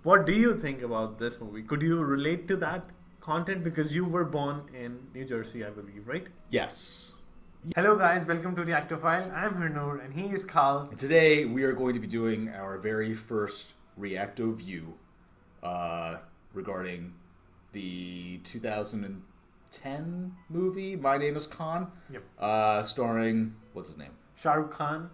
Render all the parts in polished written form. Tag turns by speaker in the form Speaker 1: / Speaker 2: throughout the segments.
Speaker 1: What do you think about this movie? Could you relate to that content because you were born in New Jersey, I believe, right?
Speaker 2: Yes.
Speaker 1: Hello guys, welcome to ReactoView. I'm Hernur and he is Carl.
Speaker 2: And today we are going to be doing our very first ReactoView regarding the 2010 movie My Name is Khan.
Speaker 1: Yep.
Speaker 2: Starring, what's his name?
Speaker 1: Shah Rukh Khan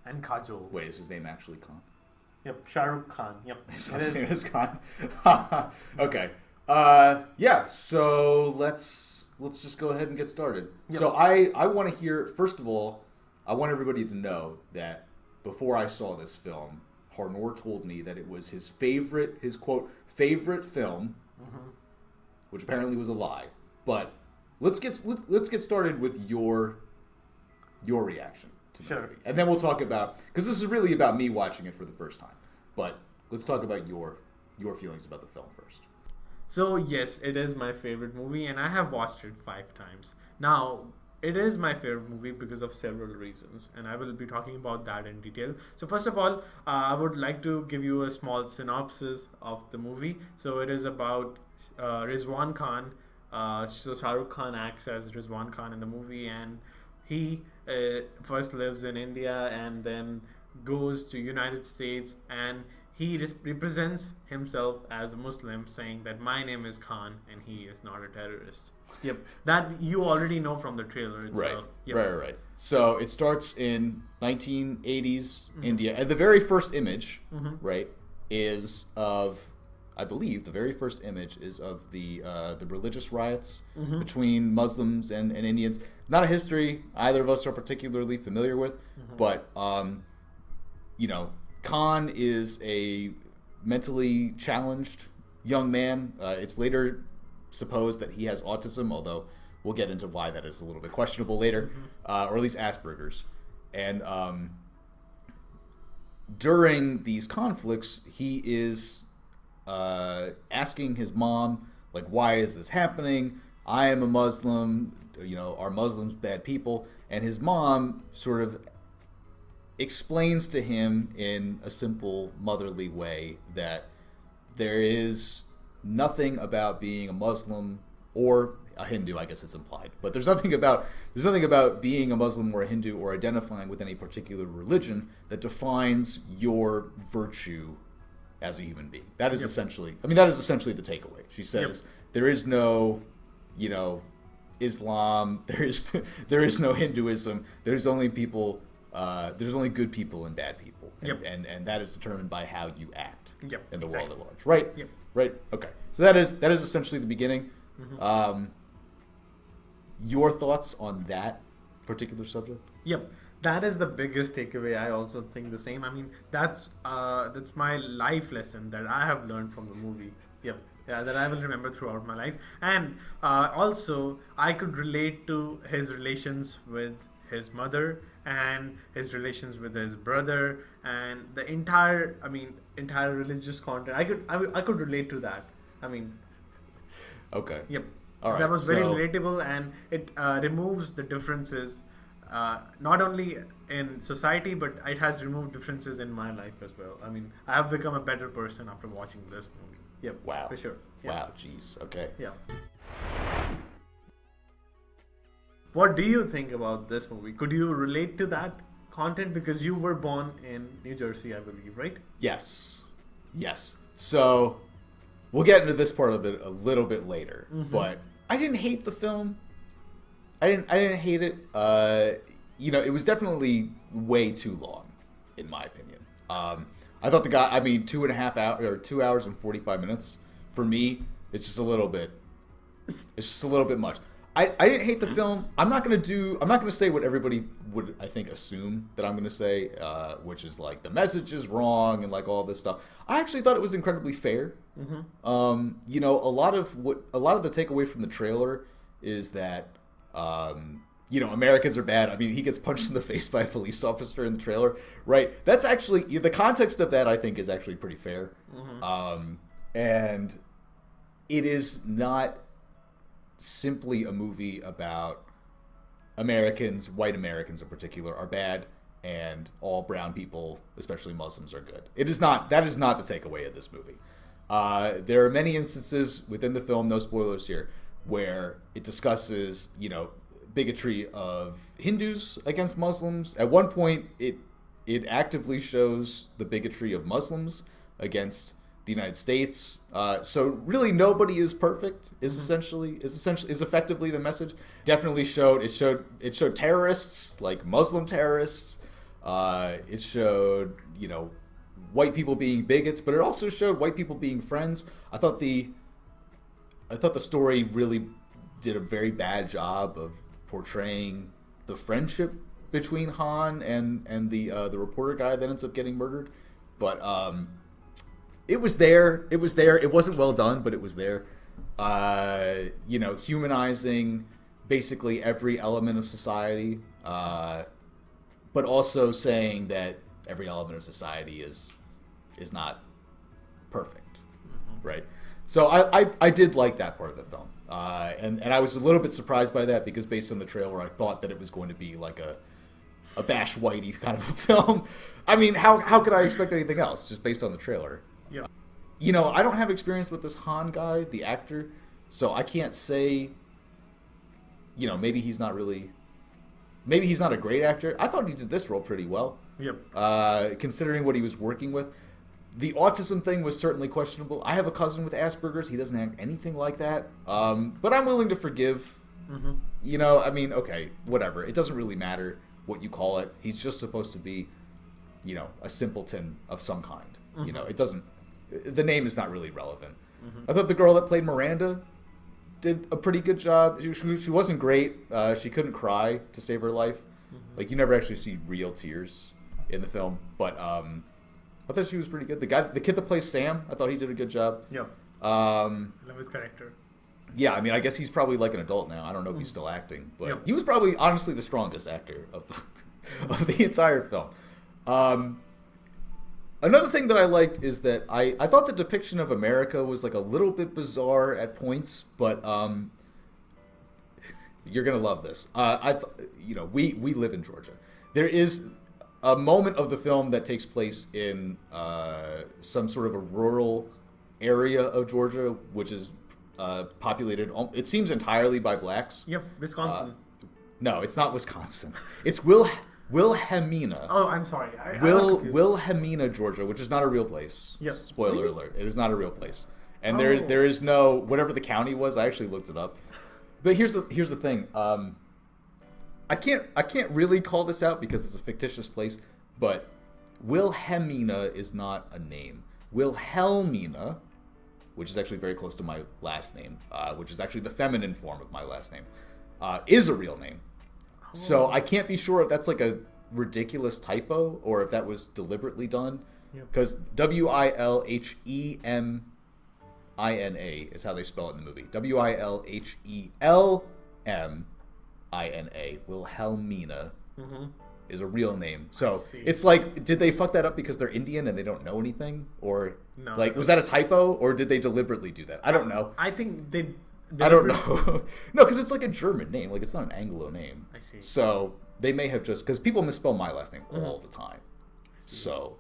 Speaker 1: and Kajol.
Speaker 2: Wait, is his name actually Khan?
Speaker 1: Yep, Shah Rukh Khan. Yep.
Speaker 2: His name is Khan. Okay. Yeah, so let's just go ahead and get started.
Speaker 1: Yep.
Speaker 2: So I want to hear, first of all, I want everybody to know that before I saw this film, Harnor told me that it was his quote, favorite film, which apparently was a lie. But let's get started with your reaction to the movie. And then we'll talk about, because this is really about me watching it for the first time. But let's talk about your feelings about the film first.
Speaker 1: So yes, it is my favorite movie and I have watched it 5 times. Now, it is my favorite movie because of several reasons and I will be talking about that in detail. So first of all, I would like to give you a small synopsis of the movie. So it is about Rizwan Khan. So Shah Rukh Khan acts as Rizwan Khan in the movie, and he first lives in India and then goes to United States, and he represents himself as a Muslim, saying that my name is Khan and he is not a terrorist. Yep, that you already know from the trailer itself.
Speaker 2: Right. So it starts in 1980s India, and the very first image, right, is of, I believe, the very first image is of the religious riots between Muslims and Indians. Not a history either of us are particularly familiar with, but Khan is a mentally challenged young man. It's later supposed that he has autism, although we'll get into why that is a little bit questionable later, or at least Asperger's. And during these conflicts, he is asking his mom, like, why is this happening? I am a Muslim, are Muslims bad people? And his mom sort of explains to him in a simple motherly way that there is nothing about being a Muslim or a Hindu, I guess it's implied, but there's nothing about being a Muslim or a Hindu or identifying with any particular religion that defines your virtue as a human being. That is essentially the takeaway. She says there is no, Islam, there is no Hinduism. There's only people. There's only good people and bad people, and that is determined by how you act in the world at large. Right.
Speaker 1: Yep.
Speaker 2: Right. Okay. So that is essentially the beginning. Your thoughts on that particular subject?
Speaker 1: Yep. That is the biggest takeaway. I also think the same. I mean, that's my life lesson that I have learned from the movie. Yep. Yeah, that I will remember throughout my life. And also, I could relate to his relations with his mother and his relations with his brother and the entire religious content. I could relate to that. I mean,
Speaker 2: okay.
Speaker 1: Yep.
Speaker 2: All right.
Speaker 1: That was very relatable, and it removes the differences, not only in society, but it has removed differences in my life as well. I mean, I have become a better person after watching this movie. Yep.
Speaker 2: Wow.
Speaker 1: For sure. Yep.
Speaker 2: Wow. Jeez. Okay.
Speaker 1: Yeah. What do you think about this movie? Could you relate to that content because you were born in New Jersey, I believe, right?
Speaker 2: Yes. So we'll get into this part of it a little bit later, but I didn't hate the film. I didn't hate it. It was definitely way too long, in my opinion. I thought 2.5 hours or 2 hours and 45 minutes for me, it's just a little bit much. I didn't hate the film. I'm not gonna say what everybody would, I think, assume that I'm gonna say, which is like the message is wrong and like all this stuff. I actually thought it was incredibly fair. A lot of the takeaway from the trailer is that Americans are bad. I mean, he gets punched in the face by a police officer in the trailer, right? That's actually, the context of that, I think, is actually pretty fair. And it is not simply a movie about Americans, white Americans in particular, are bad, and all brown people, especially Muslims, are good. That is not the takeaway of this movie. There are many instances within the film, no spoilers here, where it discusses, bigotry of Hindus against Muslims. At one point, it actively shows the bigotry of Muslims against the United States. So really, nobody is perfect. Is effectively the message. Definitely showed terrorists, like Muslim terrorists. It showed white people being bigots, but it also showed white people being friends. I thought the story really did a very bad job of portraying the friendship between Han and the reporter guy that ends up getting murdered. But it was there. It was there. It wasn't well done, but it was there. Humanizing basically every element of society, but also saying that every element of society is not perfect, right? So I did like that part of the film, and I was a little bit surprised by that because based on the trailer, I thought that it was going to be like a Bash Whitey kind of a film. I mean, how could I expect anything else just based on the trailer?
Speaker 1: Yeah.
Speaker 2: I don't have experience with this Han guy, the actor, so I can't say. Maybe he's not a great actor. I thought he did this role pretty well.
Speaker 1: Yep.
Speaker 2: Considering what he was working with. The autism thing was certainly questionable. I have a cousin with Asperger's. He doesn't act anything like that. But I'm willing to forgive.
Speaker 1: Mm-hmm.
Speaker 2: Okay, whatever. It doesn't really matter what you call it. He's just supposed to be, a simpleton of some kind.
Speaker 1: Mm-hmm.
Speaker 2: It doesn't. The name is not really relevant.
Speaker 1: Mm-hmm.
Speaker 2: I thought the girl that played Miranda did a pretty good job. She wasn't great. She couldn't cry to save her life.
Speaker 1: Mm-hmm.
Speaker 2: Like, you never actually see real tears in the film. But I thought she was pretty good. The kid that plays Sam, I thought he did a good job.
Speaker 1: Yep.
Speaker 2: I
Speaker 1: love his character.
Speaker 2: Yeah, I mean, I guess he's probably like an adult now. I don't know if he's still acting, but
Speaker 1: Yep.
Speaker 2: he was probably honestly the strongest actor of the entire film. Another thing that I liked is that I thought the depiction of America was like a little bit bizarre at points, but you're gonna love this. We live in Georgia. There is a moment of the film that takes place in some sort of a rural area of Georgia, which is populated. It seems entirely by blacks.
Speaker 1: Yep. Wisconsin.
Speaker 2: No, it's not Wisconsin. It's Wilhelmina.
Speaker 1: Oh, I'm sorry.
Speaker 2: Wilhelmina, Georgia, which is not a real place.
Speaker 1: Yep.
Speaker 2: Spoiler
Speaker 1: Really?
Speaker 2: alert. It is not a real place. And
Speaker 1: Oh.
Speaker 2: there is no whatever the county was. I actually looked it up. But here's the thing. I can't really call this out because it's a fictitious place, but Wilhelmina is not a name. Wilhelmina, which is actually very close to my last name, which is actually the feminine form of my last name, is a real name. So I can't be sure if that's like a ridiculous typo or if that was deliberately done. Because Wilhelmina is how they spell it in the movie. Wilhelmina, Wilhelmina, is a real name. So it's like, did they fuck that up because they're Indian and they don't know anything? Or
Speaker 1: No.
Speaker 2: was that a typo or did they deliberately do that? I don't know.
Speaker 1: I think they
Speaker 2: I don't know. No, because it's like a German name. Like, it's not an Anglo name.
Speaker 1: I see.
Speaker 2: So they may have just... Because people misspell my last name all the time. So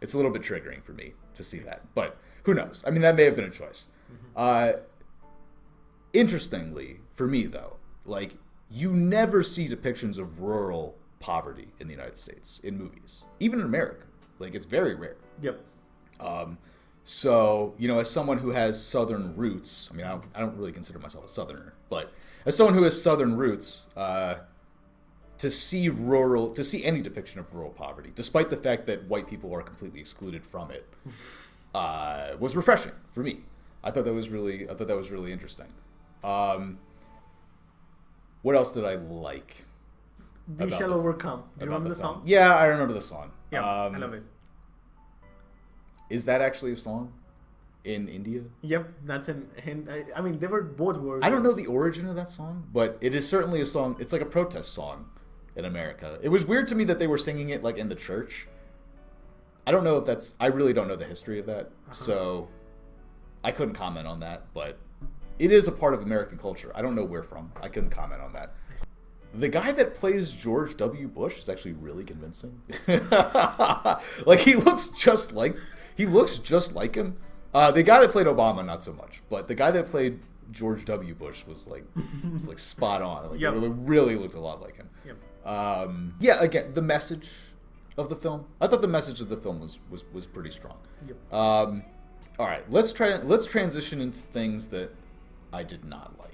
Speaker 2: it's a little bit triggering for me to see that. But who knows? I mean, that may have been a choice. Interestingly, for me, though, like, you never see depictions of rural poverty in the United States in movies. Even in America. Like, it's very rare.
Speaker 1: Yep.
Speaker 2: So, as someone who has Southern roots, I mean, I don't really consider myself a Southerner, but as someone who has Southern roots, to see any depiction of rural poverty, despite the fact that white people are completely excluded from it, was refreshing for me. I thought that was really interesting. What else did I like?
Speaker 1: We Shall Overcome. Do you remember the song?
Speaker 2: Yeah, I remember the song.
Speaker 1: Yeah, I love it.
Speaker 2: Is that actually a song in India?
Speaker 1: Yep, that's in Hind. I mean, they were both words.
Speaker 2: I don't know the origin of that song, but it is certainly a song. It's like a protest song in America. It was weird to me that they were singing it like in the church. I don't know if that's... I really don't know the history of that, so I couldn't comment on that, but it is a part of American culture. I don't know where from. I couldn't comment on that. The guy that plays George W. Bush is actually really convincing. Like, he looks just like him, The guy that played Obama, not so much, but the guy that played George W. Bush was like spot on. Like,
Speaker 1: Yep.
Speaker 2: it really looked a lot like him.
Speaker 1: Yep.
Speaker 2: Yeah, again, the message of the film. I thought the message of the film was pretty strong.
Speaker 1: Yep.
Speaker 2: All right, let's transition into things that I did not like.